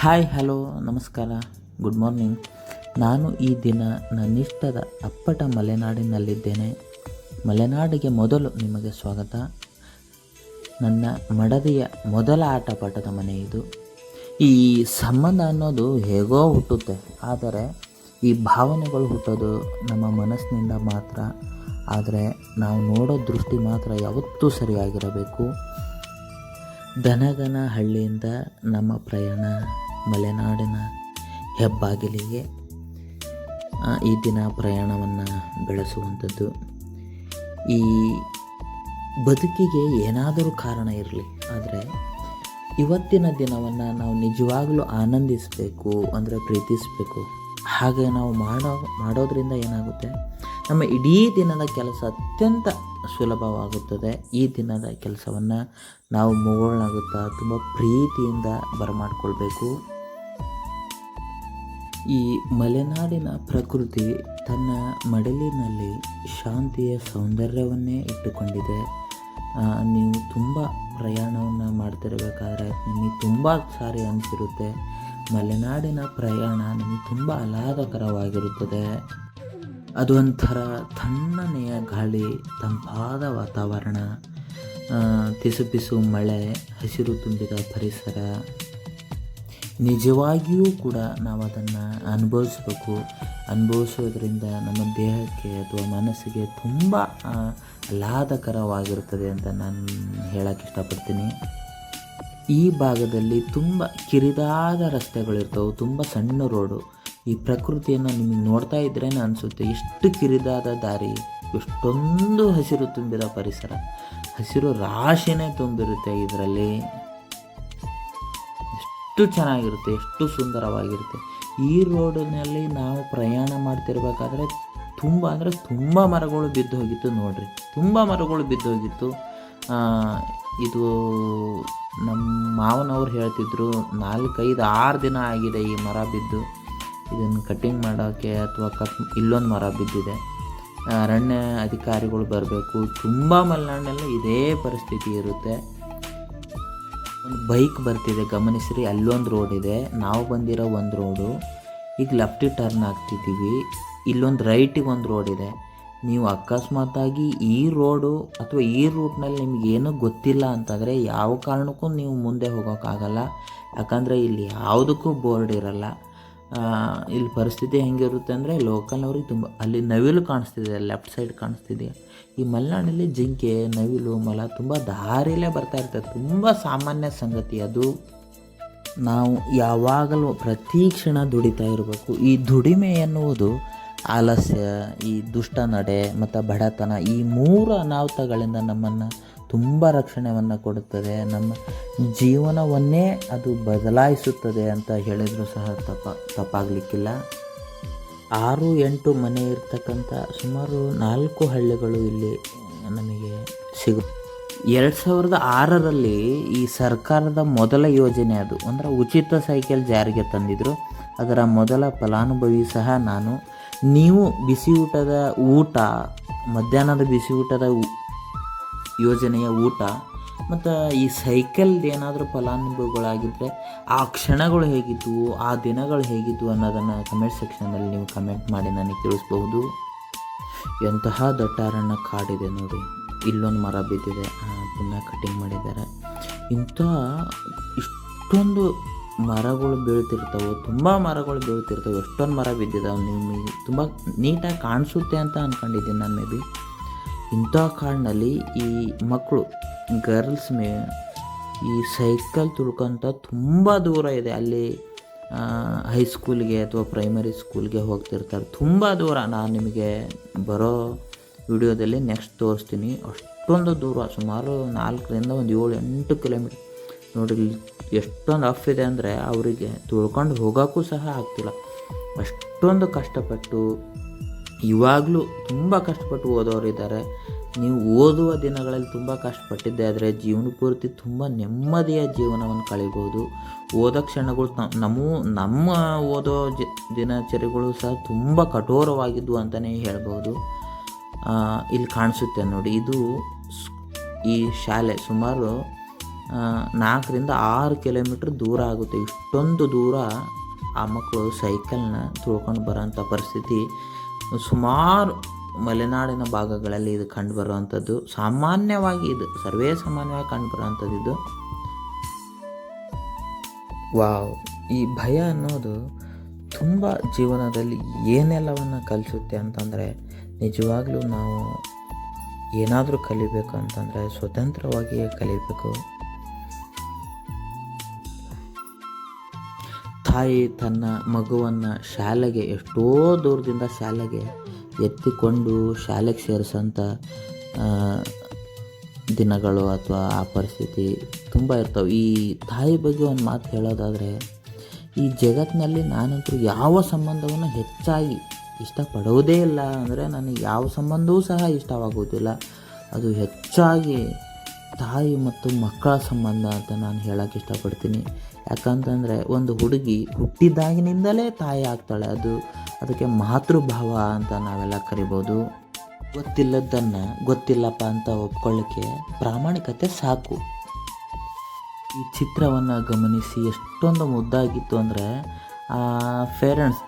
Hi hello ನಮಸ್ಕಾರ, good morning. ನಾನು ಈ ದಿನ ನನ್ನಿಷ್ಟದ ಅಪ್ಪಟ ಮಲೆನಾಡಿನಲ್ಲಿದ್ದೇನೆ. ಮಲೆನಾಡಿಗೆ ಮೊದಲು ನಿಮಗೆ ಸ್ವಾಗತ. ನನ್ನ ಮಡದಿಯ ಮೊದಲ ಆಟಪಾಠದ ಮನೆ ಇದು. ಈ ಸಂಬಂಧ ಅನ್ನೋದು ಹೇಗೋ ಹುಟ್ಟುತ್ತೆ, ಆದರೆ ಈ ಭಾವನೆಗಳು ಹುಟ್ಟೋದು ನಮ್ಮ ಮನಸ್ಸಿನಿಂದ ಮಾತ್ರ. ಆದರೆ ನಾವು ನೋಡೋ ದೃಷ್ಟಿ ಮಾತ್ರ ಯಾವತ್ತೂ ಸರಿಯಾಗಿರಬೇಕು. ದನಗನ ಹಳ್ಳಿಯಿಂದ ನಮ್ಮ ಪ್ರಯಾಣ ಮಲೆನಾಡಿನ ಹೆಬ್ಬಾಗಿಲಿಗೆ. ಈ ದಿನ ಪ್ರಯಾಣವನ್ನು ಬೆಳೆಸುವಂಥದ್ದು. ಈ ಬದುಕಿಗೆ ಏನಾದರೂ ಕಾರಣ ಇರಲಿ, ಆದರೆ ಇವತ್ತಿನ ದಿನವನ್ನು ನಾವು ನಿಜವಾಗಲೂ ಆನಂದಿಸಬೇಕು, ಅಂದರೆ ಪ್ರೀತಿಸಬೇಕು. ಹಾಗೆ ನಾವು ಮಾಡೋದ್ರಿಂದ ಏನಾಗುತ್ತೆ, ನಮ್ಮ ಇಡೀ ದಿನದ ಕೆಲಸ ಅತ್ಯಂತ ಸುಲಭವಾಗುತ್ತದೆ. ಈ ದಿನದ ಕೆಲಸವನ್ನು ನಾವು ಮುಗುಳ್ನಾಗುತ್ತಾ ತುಂಬ ಪ್ರೀತಿಯಿಂದ ಬರಮಾಡಿಕೊಳ್ಬೇಕು. ಈ ಮಲೆನಾಡಿನ ಪ್ರಕೃತಿ ತನ್ನ ಮಡಲಿನಲ್ಲಿ ಶಾಂತಿಯ ಸೌಂದರ್ಯವನ್ನೇ ಇಟ್ಟುಕೊಂಡಿದೆ. ನೀವು ತುಂಬ ಪ್ರಯಾಣವನ್ನು ಮಾಡ್ತಿರಬೇಕಾದ್ರೆ ನಿಮಗೆ ತುಂಬ ಸಾರಿ ಅನಿಸಿರುತ್ತೆ. ಮಲೆನಾಡಿನ ಪ್ರಯಾಣ ನಿಮಗೆ ತುಂಬ ಆಹ್ಲಾದಕರವಾಗಿರುತ್ತದೆ. ಅದು ಒಂಥರ ತಣ್ಣನೆಯ ಗಾಳಿ, ತಂಪಾದ ವಾತಾವರಣ, ಪಿಸು ಮಳೆ, ಹಸಿರು ತುಂಬಿದ ಪರಿಸರ. ನಿಜವಾಗಿಯೂ ಕೂಡ ನಾವು ಅದನ್ನು ಅನುಭವಿಸ್ಬೇಕು. ಅನುಭವಿಸೋದ್ರಿಂದ ನಮ್ಮ ದೇಹಕ್ಕೆ ಅಥವಾ ಮನಸ್ಸಿಗೆ ತುಂಬ ಆಹ್ಲಾದಕರವಾಗಿರುತ್ತದೆ ಅಂತ ನಾನು ಹೇಳೋಕ್ಕೆ ಇಷ್ಟಪಡ್ತೀನಿ. ಈ ಭಾಗದಲ್ಲಿ ತುಂಬ ಕಿರಿದಾದ ರಸ್ತೆಗಳಿರ್ತವೆ, ತುಂಬ ಸಣ್ಣ ರೋಡು. ಈ ಪ್ರಕೃತಿಯನ್ನು ನಿಮಗೆ ನೋಡ್ತಾ ಇದ್ರೇ ಅನಿಸುತ್ತೆ, ಎಷ್ಟು ಕಿರಿದಾದ ದಾರಿ, ಎಷ್ಟೊಂದು ಹಸಿರು ತುಂಬಿದ ಪರಿಸರ, ಹಸಿರು ರಾಶಿನೇ ತುಂಬಿರುತ್ತೆ ಇದರಲ್ಲಿ. ಎಷ್ಟು ಚೆನ್ನಾಗಿರುತ್ತೆ, ಎಷ್ಟು ಸುಂದರವಾಗಿರುತ್ತೆ. ಈ ರೋಡಿನಲ್ಲಿ ನಾವು ಪ್ರಯಾಣ ಮಾಡ್ತಿರ್ಬೇಕಾದ್ರೆ ತುಂಬ ಮರಗಳು ಬಿದ್ದು ಹೋಗಿತ್ತು ನೋಡ್ರಿ, ತುಂಬ ಮರಗಳು ಬಿದ್ದು ಹೋಗಿತ್ತು. ಇದು ನಮ್ಮ ಮಾವನವ್ರು ಹೇಳ್ತಿದ್ರು, 4-5-6 ದಿನ ಆಗಿದೆ ಈ ಮರ ಬಿದ್ದು. ಇದನ್ನು ಕಟ್ಟಿಂಗ್ ಮಾಡೋಕ್ಕೆ ಅಥವಾ ಇಲ್ಲೊಂದು ಮರ ಬಿದ್ದಿದೆ. ಅರಣ್ಯ ಅಧಿಕಾರಿಗಳು ಬರಬೇಕು. ತುಂಬ ಮಲೆನಾಡಿನಲ್ಲಿ ಇದೇ ಪರಿಸ್ಥಿತಿ ಇರುತ್ತೆ. ಒಂದು ಬೈಕ್ ಬರ್ತಿದೆ, ಗಮನಿಸ್ರಿ, ಅಲ್ಲೊಂದು ರೋಡ್ ಇದೆ, ನಾವು ಬಂದಿರೋ ಒಂದು ರೋಡು. ಈಗ ಲೆಫ್ಟಿಗೆ ಟರ್ನ್ ಆಗ್ತಿದ್ದೀವಿ, ಇಲ್ಲೊಂದು ರೈಟಿಗೆ ಒಂದು ರೋಡ್ ಇದೆ. ನೀವು ಅಕಸ್ಮಾತಾಗಿ ಈ ರೋಡು ಅಥವಾ ಈ ರೂಟ್ನಲ್ಲಿ ನಿಮಗೇನೂ ಗೊತ್ತಿಲ್ಲ ಅಂತಂದರೆ ಯಾವ ಕಾರಣಕ್ಕೂ ನೀವು ಮುಂದೆ ಹೋಗೋಕ್ಕಾಗಲ್ಲ. ಯಾಕಂದರೆ ಇಲ್ಲಿ ಯಾವುದಕ್ಕೂ ಬೋರ್ಡ್ ಇರಲ್ಲ. ಇಲ್ಲಿ ಪರಿಸ್ಥಿತಿ ಹೆಂಗಿರುತ್ತೆ ಅಂದರೆ, ಲೋಕಲ್ನವ್ರಿಗೆ ತುಂಬ ಅಲ್ಲಿ ನವಿಲು ಕಾಣಿಸ್ತಿದೆ, ಲೆಫ್ಟ್ ಸೈಡ್ ಕಾಣಿಸ್ತಿದೆ. ಈ ಮಲೆನಾಡಲ್ಲಿ ಜಿಂಕೆ, ನವಿಲು, ಮೊಲ ತುಂಬ ದಾರಿಲೇ ಬರ್ತಾ ಇರ್ತದೆ. ತುಂಬ ಸಾಮಾನ್ಯ ಸಂಗತಿ ಅದು. ನಾವು ಯಾವಾಗಲೂ ಪ್ರತಿ ಕ್ಷಣ ದುಡಿತಾ ಇರಬೇಕು. ಈ ದುಡಿಮೆ ಎನ್ನುವುದು ಆಲಸ್ಯ, ಈ ದುಷ್ಟ ನಡೆ ಮತ್ತು ಬಡತನ, ಈ 3 ಅನಾಹುತಗಳಿಂದ ನಮ್ಮನ್ನು ತುಂಬ ರಕ್ಷಣೆಯನ್ನು ಕೊಡುತ್ತದೆ. ನಮ್ಮ ಜೀವನವನ್ನೇ ಅದು ಬದಲಾಯಿಸುತ್ತದೆ ಅಂತ ಹೇಳಿದರೂ ಸಹ ತಪ್ಪಾಗಲಿಕ್ಕಿಲ್ಲ. 6-8 ಮನೆ ಇರ್ತಕ್ಕಂಥ ಸುಮಾರು 4 ಹಳ್ಳಿಗಳು ಇಲ್ಲಿ ನಮಗೆ ಸಿಗುತ್ತೆ. 2006ರಲ್ಲಿ ಈ ಸರ್ಕಾರದ ಮೊದಲ ಯೋಜನೆ ಅದು, ಅಂದರೆ ಉಚಿತ ಸೈಕಲ್ ಜಾರಿಗೆ ತಂದಿದ್ರು. ಅದರ ಮೊದಲ ಫಲಾನುಭವಿ ಸಹ ನಾನು. ನೀವು ಮಧ್ಯಾಹ್ನದ ಬಿಸಿ ಊಟದ ಯೋಜನೆಯ ಊಟ ಮತ್ತು ಈ ಸೈಕಲ್ದು ಏನಾದರೂ ಫಲಾನುಭವಿಗಳಾಗಿದ್ದರೆ ಆ ಕ್ಷಣಗಳು ಹೇಗಿದ್ದವು, ಆ ದಿನಗಳು ಹೇಗಿದ್ದವು ಅನ್ನೋದನ್ನು ಕಮೆಂಟ್ ಸೆಕ್ಷನಲ್ಲಿ ನೀವು ಕಮೆಂಟ್ ಮಾಡಿ ನನಗೆ ತಿಳಿಸ್ಬಹುದು. ಎಂತಹ ದಟ್ಟ ಅರಣ್ಯ ಕಾಡಿದೆ ನೋಡಿ, ಇಲ್ಲೊಂದು ಮರ ಬಿದ್ದಿದೆ, ಅದನ್ನು ಕಟಿಂಗ್ ಮಾಡಿದ್ದಾರೆ. ಇಷ್ಟೊಂದು ಮರಗಳು ಬೀಳ್ತಿರ್ತವೆ, ತುಂಬ ಮರಗಳು ಬೀಳ್ತಿರ್ತವೆ, ಎಷ್ಟೊಂದು ಮರ ಬಿದ್ದಿದ್ದಾವೆ. ನಿಮಗೆ ತುಂಬ ನೀಟಾಗಿ ಕಾಣಿಸುತ್ತೆ ಅಂತ ಅಂದ್ಕೊಂಡಿದ್ದೀನಿ ನಾನು. ಮೇ ಬಿ ಇಂಥ ಕಾಡಿನಲ್ಲಿ ಈ ಮಕ್ಕಳು, ಗರ್ಲ್ಸ್ ಈ ಸೈಕಲ್ ತುಳ್ಕೊಂತ ತುಂಬ ದೂರ ಇದೆ, ಅಲ್ಲಿ ಹೈಸ್ಕೂಲ್ಗೆ ಅಥವಾ ಪ್ರೈಮರಿ ಸ್ಕೂಲ್ಗೆ ಹೋಗ್ತಿರ್ತಾರೆ. ತುಂಬ ದೂರ, ನಾನು ನಿಮಗೆ ಬರೋ ವಿಡಿಯೋದಲ್ಲಿ ನೆಕ್ಸ್ಟ್ ತೋರಿಸ್ತೀನಿ. ಅಷ್ಟೊಂದು ದೂರ, ಸುಮಾರು 4ರಿಂದ 7-8 ಕಿಲೋಮೀಟರ್ ನೋಡಿ. ಎಷ್ಟೊಂದು ಅಫ್ ಇದೆ ಅಂದರೆ ಅವರಿಗೆ ತುಳ್ಕೊಂಡು ಹೋಗೋಕ್ಕೂ ಸಹ ಆಗ್ತಿಲ್ಲ. ಅಷ್ಟೊಂದು ಕಷ್ಟಪಟ್ಟು, ಇವಾಗಲೂ ತುಂಬ ಕಷ್ಟಪಟ್ಟು ಓದೋರಿದ್ದಾರೆ. ನೀವು ಓದುವ ದಿನಗಳಲ್ಲಿ ತುಂಬ ಕಷ್ಟಪಟ್ಟಿದ್ದೆ ಆದರೆ ಜೀವನ ಪೂರ್ತಿ ತುಂಬ ನೆಮ್ಮದಿಯ ಜೀವನವನ್ನು ಕಳೀಬೋದು. ಓದೋ ಕ್ಷಣಗಳು ನಮ್ಮ ಓದೋ ದಿನಚರಿಗಳು ಸಹ ತುಂಬ ಕಠೋರವಾಗಿದ್ವು ಅಂತಲೇ ಹೇಳ್ಬೋದು. ಇಲ್ಲಿ ಕಾಣಿಸುತ್ತೆ ನೋಡಿ, ಇದು ಈ ಶಾಲೆ ಸುಮಾರು 4-6 ಕಿಲೋಮೀಟ್ರ್ ದೂರ ಆಗುತ್ತೆ. ಇಷ್ಟೊಂದು ದೂರ ಆ ಮಕ್ಕಳು ಸೈಕಲ್ನ ತುಳ್ಕೊಂಡು ಬರೋಂಥ ಪರಿಸ್ಥಿತಿ ಸುಮಾರು ಮಲೆನಾಡಿನ ಭಾಗಗಳಲ್ಲಿ ಇದು ಕಂಡುಬರುವಂಥದ್ದು. ಸಾಮಾನ್ಯವಾಗಿ ಇದು ಸರ್ವೇ ಸಾಮಾನ್ಯವಾಗಿ ಕಂಡುಬರುವಂಥದ್ದು ಇದು. ವಾವ್! ಈ ಭಯ ಅನ್ನೋದು ತುಂಬ ಜೀವನದಲ್ಲಿ ಏನೆಲ್ಲವನ್ನು ಕಲಿಸುತ್ತೆ ಅಂತಂದರೆ, ನಿಜವಾಗ್ಲೂ ನಾವು ಏನಾದರೂ ಕಲಿಬೇಕು ಅಂತಂದರೆ ಸ್ವತಂತ್ರವಾಗಿಯೇ ಕಲಿಬೇಕು. ತಾಯಿ ತನ್ನ ಮಗುವನ್ನು ಶಾಲೆಗೆ ಎಷ್ಟೋ ದೂರದಿಂದ ಶಾಲೆಗೆ ಎತ್ತಿಕೊಂಡು ಶಾಲೆಗೆ ಸೇರಿಸೋಂಥ ದಿನಗಳು ಅಥವಾ ಆ ಪರಿಸ್ಥಿತಿ ತುಂಬ ಇರ್ತವೆ. ಈ ತಾಯಿ ಬಗ್ಗೆ ಒಂದು ಮಾತು ಹೇಳೋದಾದರೆ, ಈ ಜಗತ್ತಿನಲ್ಲಿ ನಾನಂತೂ ಯಾವ ಸಂಬಂಧವನ್ನು ಹೆಚ್ಚಾಗಿ ಇಷ್ಟಪಡುವುದೇ ಇಲ್ಲ. ಅಂದರೆ ನನಗೆ ಯಾವ ಸಂಬಂಧವೂ ಸಹ ಇಷ್ಟವಾಗುವುದಿಲ್ಲ. ಅದು ಹೆಚ್ಚಾಗಿ ತಾಯಿ ಮತ್ತು ಮಕ್ಕಳ ಸಂಬಂಧ ಅಂತ ನಾನು ಹೇಳೋಕ್ಕೆ ಇಷ್ಟಪಡ್ತೀನಿ. ಯಾಕಂತಂದರೆ ಒಂದು ಹುಡುಗಿ ಹುಟ್ಟಿದಾಗಿನಿಂದಲೇ ತಾಯಿ ಆಗ್ತಾಳೆ. ಅದಕ್ಕೆ ಮಾತೃಭಾವ ಅಂತ ನಾವೆಲ್ಲ ಕರಿಬೋದು. ಗೊತ್ತಿಲ್ಲದನ್ನು ಗೊತ್ತಿಲ್ಲಪ್ಪ ಅಂತ ಒಪ್ಕೊಳ್ಳೋಕ್ಕೆ ಪ್ರಾಮಾಣಿಕತೆ ಸಾಕು. ಈ ಚಿತ್ರವನ್ನು ಗಮನಿಸಿ ಎಷ್ಟೊಂದು ಮುದ್ದಾಗಿತ್ತು ಅಂದರೆ,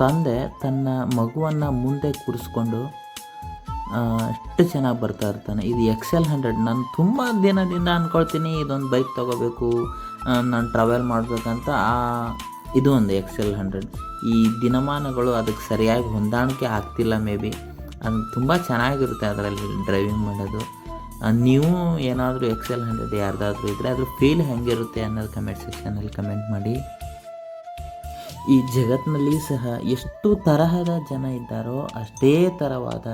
ತಂದೆ ತನ್ನ ಮಗುವನ್ನು ಮುಂದೆ ಕೂರಿಸ್ಕೊಂಡು ಎಷ್ಟು ಚೆನ್ನಾಗಿ ಬರ್ತಾ ಇರ್ತಾನೆ. ಇದು XL100. ನಾನು ತುಂಬ ದಿನದಿಂದ ಅಂದ್ಕೊಳ್ತೀನಿ ಇದೊಂದು ಬೈಕ್ ತೊಗೋಬೇಕು, ನಾನು ಟ್ರಾವೆಲ್ ಮಾಡಬೇಕಂತ. ಇದು ಒಂದು XL100. ಈ ದಿನಮಾನಗಳು ಅದಕ್ಕೆ ಸರಿಯಾಗಿ ಹೊಂದಾಣಿಕೆ ಆಗ್ತಿಲ್ಲ. ಮೇ ಬಿ ಅದು ತುಂಬ ಚೆನ್ನಾಗಿರುತ್ತೆ ಅದರಲ್ಲಿ ಡ್ರೈವಿಂಗ್ ಮಾಡೋದು. ನೀವು ಏನಾದರೂ XL100 ಯಾರ್ದಾದ್ರೂ ಇದ್ದರೆ ಅದ್ರ ಫೀಲ್ ಹೇಗಿರುತ್ತೆ ಅನ್ನೋದು ಕಮೆಂಟ್ ಸೆಕ್ಷನಲ್ಲಿ ಕಮೆಂಟ್ ಮಾಡಿ. ಈ ಜಗತ್ತಿನಲ್ಲಿ ಸಹ ಎಷ್ಟು ತರಹದ ಜನ ಇದ್ದಾರೋ ಅಷ್ಟೇ ಥರವಾದ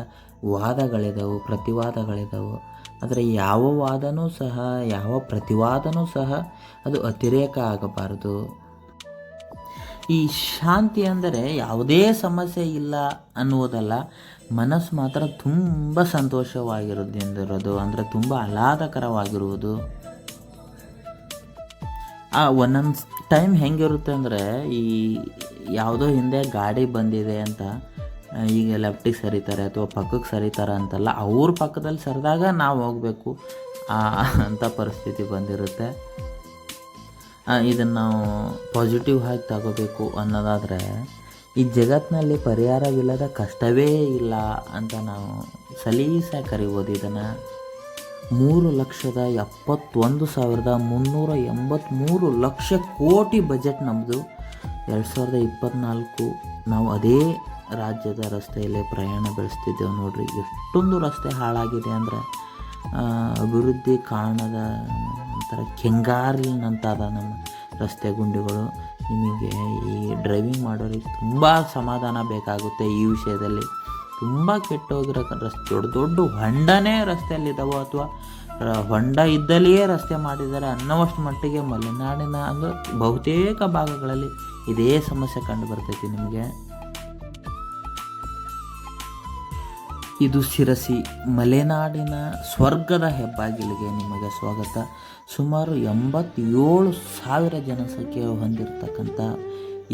ವಾದಗಳಿದ್ದಾವೆ, ಪ್ರತಿವಾದಗಳಿದ್ದಾವೆ. ಆದರೆ ಯಾವ ವಾದನೂ ಸಹ, ಯಾವ ಪ್ರತಿವಾದನೂ ಸಹ ಅದು ಅತಿರೇಕ ಆಗಬಾರದು. ಈ ಶಾಂತಿ ಅಂದರೆ ಯಾವುದೇ ಸಮಸ್ಯೆ ಇಲ್ಲ ಅನ್ನುವುದಲ್ಲ, ಮನಸ್ಸು ಮಾತ್ರ ತುಂಬ ಸಂತೋಷವಾಗಿರೋದು, ಅಂದರೆ ತುಂಬ ಆಹ್ಲಾದಕರವಾಗಿರುವುದು. ಒಂದೊಂದು ಟೈಮ್ ಹೆಂಗಿರುತ್ತೆ ಅಂದರೆ, ಈ ಯಾವುದೋ ಹಿಂದೆ ಗಾಡಿ ಬಂದಿದೆ ಅಂತ ಈಗ ಲೆಫ್ಟಿಗೆ ಸರಿತಾರೆ ಅಥವಾ ಪಕ್ಕಕ್ಕೆ ಸರಿತಾರೆ ಅಂತಲ್ಲ, ಅವ್ರ ಪಕ್ಕದಲ್ಲಿ ಸರಿದಾಗ ನಾವು ಹೋಗಬೇಕು ಅಂಥ ಪರಿಸ್ಥಿತಿ ಬಂದಿರುತ್ತೆ. ಇದನ್ನು ನಾವು ಪಾಸಿಟಿವ್ ಆಗಿ ತಗೋಬೇಕು ಅನ್ನೋದಾದರೆ, ಈ ಜಗತ್ತಿನಲ್ಲಿ ಪರಿಹಾರವಿಲ್ಲದ ಕಷ್ಟವೇ ಇಲ್ಲ ಅಂತ ನಾವು ಸಲೀಸಾಗಿ ಕರಿಬೋದು. ಇದನ್ನು 3,71,383 ಲಕ್ಷ ಕೋಟಿ ಬಜೆಟ್ ನಮ್ಮದು 2024. ನಾವು ಅದೇ ರಾಜ್ಯದ ರಸ್ತೆಯಲ್ಲಿ ಪ್ರಯಾಣ ಬೆಳೆಸ್ತಿದ್ದೇವೆ ನೋಡ್ರಿ. ಎಷ್ಟೊಂದು ರಸ್ತೆ ಹಾಳಾಗಿದೆ ಅಂದರೆ ಅಭಿವೃದ್ಧಿ ಕಾರಣದ ಒಂಥರ ಕೆಂಗಾರಿನಂತಾದ ನಮ್ಮ ರಸ್ತೆ ಗುಂಡಿಗಳು. ನಿಮಗೆ ಈ ಡ್ರೈವಿಂಗ್ ಮಾಡೋರಿಗೆ ತುಂಬ ಸಮಾಧಾನ ಬೇಕಾಗುತ್ತೆ ಈ ವಿಷಯದಲ್ಲಿ. ತುಂಬ ಕೆಟ್ಟೋಗಿರೋ ದೊಡ್ಡ ದೊಡ್ಡ ಹೊಂಡನೇ ರಸ್ತೆಯಲ್ಲಿದ್ದಾವೆ ಅಥವಾ ಹೊಂಡ ಇದ್ದಲ್ಲಿಯೇ ರಸ್ತೆ ಮಾಡಿದ್ದಾರೆ ಅನ್ನೋವಷ್ಟು ಮಟ್ಟಿಗೆ ಮಲೆನಾಡಿನ ಅಂದರೆ ಬಹುತೇಕ ಭಾಗಗಳಲ್ಲಿ ಇದೇ ಸಮಸ್ಯೆ ಕಂಡು ಬರ್ತೈತಿ ನಿಮಗೆ. ಇದು ಶಿರಸಿ ಮಲೆನಾಡಿನ ಸ್ವರ್ಗದ ಹೆಬ್ಬಾಗಿಲಿಗೆ ನಿಮಗೆ ಸ್ವಾಗತ. ಸುಮಾರು 87,000 ಜನಸಂಖ್ಯೆ ಹೊಂದಿರತಕ್ಕಂಥ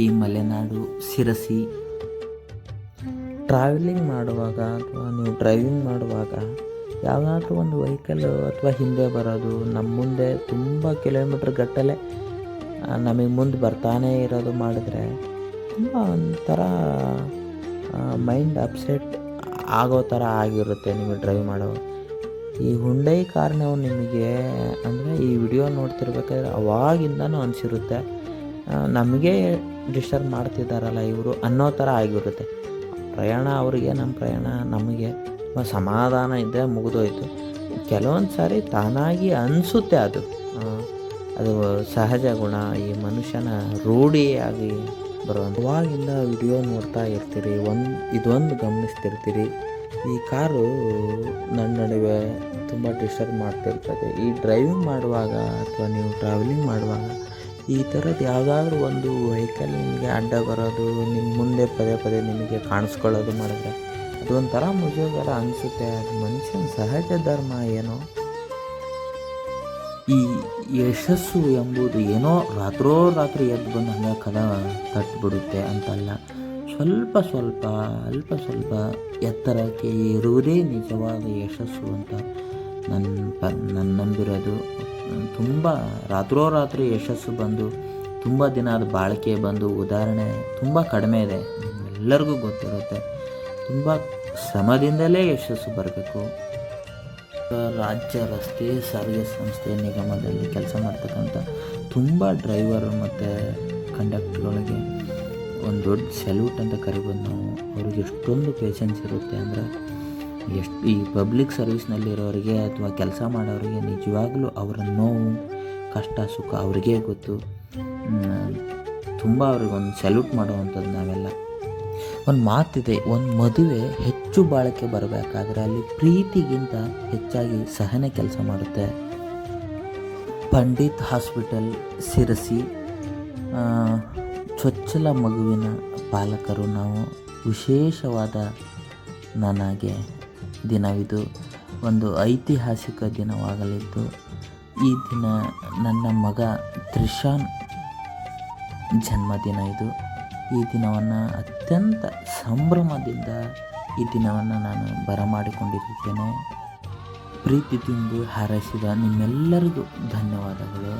ಈ ಮಲೆನಾಡು ಶಿರಸಿ. ಟ್ರಾವೆಲಿಂಗ್ ಮಾಡುವಾಗ ಅಥವಾ ನೀವು ಡ್ರೈವಿಂಗ್ ಮಾಡುವಾಗ ಯಾವುದಾದ್ರೂ ಒಂದು ವೆಹಿಕಲ್ಲು ಅಥವಾ ಹಿಂದೆ ಬರೋದು ನಮ್ಮ ಮುಂದೆ ತುಂಬ ಕಿಲೋಮೀಟ್ರ್ ಗಟ್ಟಲೆ ನಮಗೆ ಮುಂದೆ ಬರ್ತಾನೇ ಇರೋದು ಮಾಡಿದ್ರೆ ತುಂಬ ಒಂಥರ ಮೈಂಡ್ ಅಪ್ಸೆಟ್ ಆಗೋ ಥರ ಆಗಿರುತ್ತೆ ನಿಮಗೆ ಡ್ರೈವ್ ಮಾಡೋ. ಈ ಹುಂಡೈ ಕಾರ್ನವು ನಿಮಗೆ ಅಂದರೆ ಈ ವಿಡಿಯೋ ನೋಡ್ತಿರ್ಬೇಕಾದ್ರೆ ಅವಾಗಿಂದನೂ ಅನಿಸಿರುತ್ತೆ ನಮಗೆ ಡಿಸ್ಟರ್ಬ್ ಮಾಡ್ತಿದ್ದಾರಲ್ಲ ಇವರು ಅನ್ನೋ ಥರ ಆಗಿರುತ್ತೆ. ಪ್ರಯಾಣ ಅವರಿಗೆ, ನಮ್ಮ ಪ್ರಯಾಣ ನಮಗೆ ಸಮಾಧಾನ ಇದ್ದರೆ ಮುಗಿದೋಯ್ತು. ಕೆಲವೊಂದು ಸಾರಿ ತಾನಾಗಿ ಅನಿಸುತ್ತೆ, ಅದು ಸಹಜ ಗುಣ, ಈ ಮನುಷ್ಯನ ರೂಢಿಯಾಗಿ ಬರುವಂಥ. ಅವಾಗಿಂದ ವಿಡಿಯೋ ನೋಡ್ತಾ ಇರ್ತೀರಿ, ಇದೊಂದು ಗಮನಿಸ್ತಿರ್ತೀರಿ, ಈ ಕಾರು ನನ್ನ ನಡುವೆ ತುಂಬ ಡಿಸ್ಟರ್ಬ್ ಮಾಡ್ತಿರ್ತದೆ. ಈ ಡ್ರೈವಿಂಗ್ ಮಾಡುವಾಗ ಅಥವಾ ನೀವು ಟ್ರಾವೆಲಿಂಗ್ ಮಾಡುವಾಗ ಈ ಥರದ್ದು ಯಾವುದಾದ್ರೂ ಒಂದು ವೆಹಿಕಲ್ ನಿಮಗೆ ಅಡ್ಡ ಬರೋದು, ನಿಮ್ಮ ಮುಂದೆ ಪದೇ ಪದೇ ನಿಮಗೆ ಕಾಣಿಸ್ಕೊಳ್ಳೋದು ಮಾಡಿದ್ರೆ ಅದೊಂಥರ ಮುಜುಗರ ಅನಿಸುತ್ತೆ. ಅದು ಮನುಷ್ಯನ ಸಹಜ ಧರ್ಮ ಏನೋ. ಈ ಯಶಸ್ಸು ಎಂಬುದು ಏನೋ ರಾತ್ರಿ ಎದ್ದು ಬಂದು ಹಂಗೆ ಕದ ತಟ್ಟಿಬಿಡುತ್ತೆ ಅಂತಲ್ಲ. ಸ್ವಲ್ಪ ಸ್ವಲ್ಪ ಎತ್ತರಕ್ಕೆ ಇರುವುದೇ ನಿಜವಾದ ಯಶಸ್ಸು ಅಂತ ನನ್ನ ನಂಬಿರೋದು. ತುಂಬ ರಾತ್ರೋರಾತ್ರಿ ಯಶಸ್ಸು ಬಂದು ತುಂಬ ದಿನ ಅದು ಬಾಳಿಕೆ ಬಂದು ಉದಾಹರಣೆ ತುಂಬ ಕಡಿಮೆ ಇದೆ, ನಿಮ್ಮೆಲ್ಲರಿಗೂ ಗೊತ್ತಿರುತ್ತೆ. ತುಂಬ ಶ್ರಮದಿಂದಲೇ ಯಶಸ್ಸು ಬರಬೇಕು. ರಾಜ್ಯ ರಸ್ತೆ ಸಾರಿಗೆ ಸಂಸ್ಥೆ ನಿಗಮದಲ್ಲಿ ಕೆಲಸ ಮಾಡ್ತಕ್ಕಂಥ ತುಂಬ ಡ್ರೈವರ್ ಮತ್ತು ಕಂಡಕ್ಟರ್ಗಳಿಗೆ ಒಂದು ದೊಡ್ಡ ಸೆಲ್ಯೂಟ್ ಅಂತ ಕರಿಬೋದು ನಾವು. ಅವ್ರಿಗೆ ಎಷ್ಟೊಂದು ಪೇಷನ್ಸ್ ಇರುತ್ತೆ ಅಂದರೆ, ಎಷ್ಟು ಈ ಪಬ್ಲಿಕ್ ಸರ್ವಿಸ್ನಲ್ಲಿರೋರಿಗೆ ಅಥವಾ ಕೆಲಸ ಮಾಡೋರಿಗೆ ನಿಜವಾಗ್ಲೂ ಅವರ ನೋವು ಕಷ್ಟ ಸುಖ ಅವ್ರಿಗೇ ಗೊತ್ತು. ತುಂಬ ಅವ್ರಿಗೊಂದು ಸೆಲ್ಯೂಟ್ ಮಾಡುವಂಥದ್ದು ನಾವೆಲ್ಲ. ಒಂದು ಮಾತಿದೆ, ಒಂದು ಮದುವೆ ಹೆಚ್ಚು ಬಾಳಿಕೆ ಬರಬೇಕಾದ್ರೆ ಅಲ್ಲಿ ಪ್ರೀತಿಗಿಂತ ಹೆಚ್ಚಾಗಿ ಸಹನೆ ಕೆಲಸ ಮಾಡುತ್ತೆ. ಪಂಡಿತ್ ಹಾಸ್ಪಿಟಲ್ ಸಿರಸಿ ಚೊಚ್ಚಲ ಮಗುವಿನ ಪಾಲಕರು ನಾವು ವಿಶೇಷವಾದ ನನಗೆ ದಿನವಿದು ಒಂದು ಐತಿಹಾಸಿಕ ದಿನವಾಗಲಿದ್ದು, ಈ ದಿನ ನನ್ನ ಮಗ ತ್ರಿಷಾನ್ ಜನ್ಮದಿನ ಇದು. ಈ ದಿನವನ್ನು ಅತ್ಯಂತ ಸಂಭ್ರಮದಿಂದ ಈ ದಿನವನ್ನು ನಾನು ಬರಮಾಡಿಕೊಂಡಿರುತ್ತೇನೆ. ಪ್ರೀತಿ ತುಂಬಿ ಹಾರೈಸಿದ ನಿಮ್ಮೆಲ್ಲರಿಗೂ ಧನ್ಯವಾದಗಳು.